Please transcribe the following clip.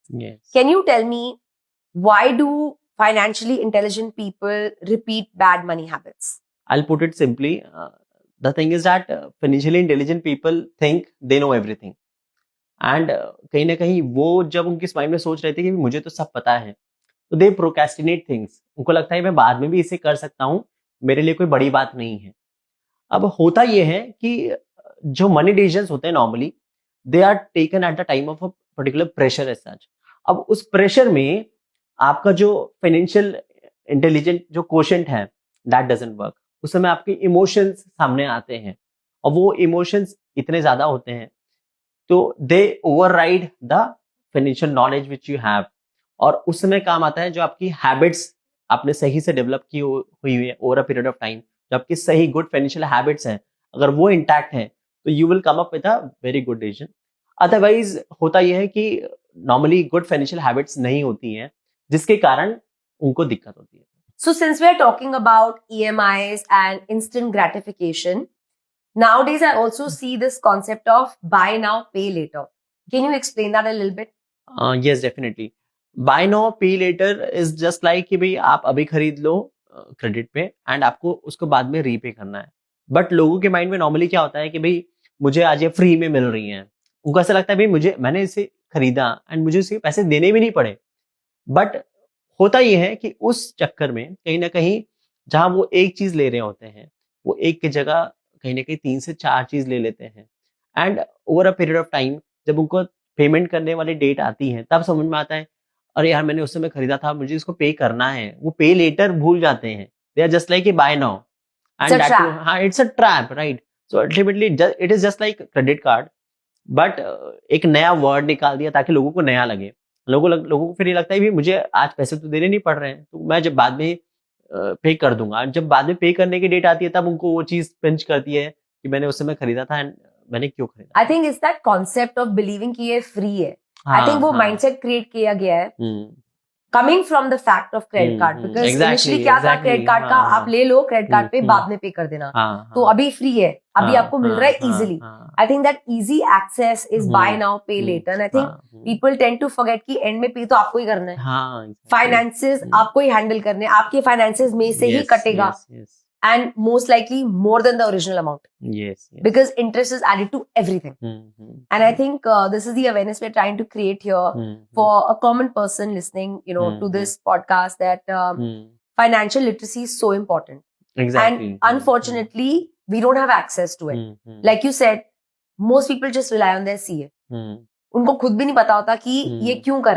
Yes. Can you tell me, why do financially intelligent people repeat bad money habits? I'll put it simply. The thing is that financially intelligent people think they know everything. And कहीं ना कहीं वो जब उनके mind में सोच रहे थे कि मुझे तो सब पता है, तो दे प्रोक्रेस्टिनेट थिंग्स. उनको लगता है मैं बाद में भी इसे कर सकता हूँ, मेरे लिए कोई बड़ी बात नहीं है. अब होता ये है कि जो मनी डिसीजंस होते हैं normally, they are taken at the time of a particular pressure as such. अब उस प्रेशर में आपका जो फाइनेंशियल इंटेलिजेंट जो क्वोशंट है, दैट डजंट वर्क. उस समय आपके इमोशंस सामने आते हैं, और वो इमोशंस इतने ज्यादा होते हैं, तो they override the financial knowledge which you have. और उस समय काम आता है जो आपकी हैबिट्स आपने सही से डेवलप की हुई है over a period of time. जो आपकी सही गुड फाइनेंशियल हैबिट्स हैं, अगर वो इंटैक्ट है, तो you will come up with a very good decision. Otherwise होता यह है कि नॉर्मली गुड फाइनेंशियल हैबिट्स नहीं होती हैं, जिसके कारण उनको दिक्कत होती है. So since we are talking about EMIs and instant gratification, nowadays I also see this concept of buy now, pay later. Can you explain that a little bit? Yes, definitely. Buy now, pay later is just like कि भाई आप अभी खरीद लो credit पे, and आपको उसको बाद में रीपे करना है. बट लोगों के माइंड में नॉर्मली क्या होता है कि भाई मुझे आज ये फ्री में मिल रही है. उनको ऐसा लगता है भाई मैंने इसे खरीदा एंड मुझे इसके पैसे देने भी नहीं पड़े. बट होता ये है कि उस चक्कर में कहीं ना कहीं जहां वो एक चीज ले रहे होते हैं, वो एक की जगह कहीं ना कहीं 3 से 4 चीज ले लेते हैं. And over a period of time जब उनको पेमेंट करने वाली डेट आती है, तब समझ में आता है अरे यार मैंने उस समय खरीदा था, मुझे इसको पे करना है. वो पे लेटर भूल जाते हैं. They are just like buy now. It's a trap. हाँ, it's a trap, right. So ultimately it is just like credit card, but एक नया वर्ड निकाल दिया ताकि लोगों को नया लगे. लोगों को फिर ये लगता है भी मुझे आज पैसे तो देने नहीं पड़ रहे हैं, तो मैं जब बाद में पे कर दूंगा. जब बाद में पे करने की डेट आती है, तब उनको वो चीज पिंच करती है कि मैंने उस समय खरीदा था एंड मैंने क्यों खरीदा. I think it's that concept of believing कि ये free है. I think वो mindset create किया गया है. Coming from the fact of credit card, because initially क्या था, credit card का आप ले लो, credit card पे बाद में पे कर देना. तो अभी free है, अभी आपको मिल रहा है easily. I think that easy access is buy now, pay later. And I think people tend to forget कि end में pay तो आपको ही करना है. Finances आपको ही handle करने हैं, आपके finances में से ही कटेगा. And most likely more than the original amount. Yes. Because interest is added to everything. And I think this is the awareness we're trying to create here for a common person listening, to this podcast, that financial literacy is so important. Exactly. And unfortunately, we don't have access to it. Like you said, most people just rely on their CA. उनको खुद भी नहीं पता होता कि ये क्यों कर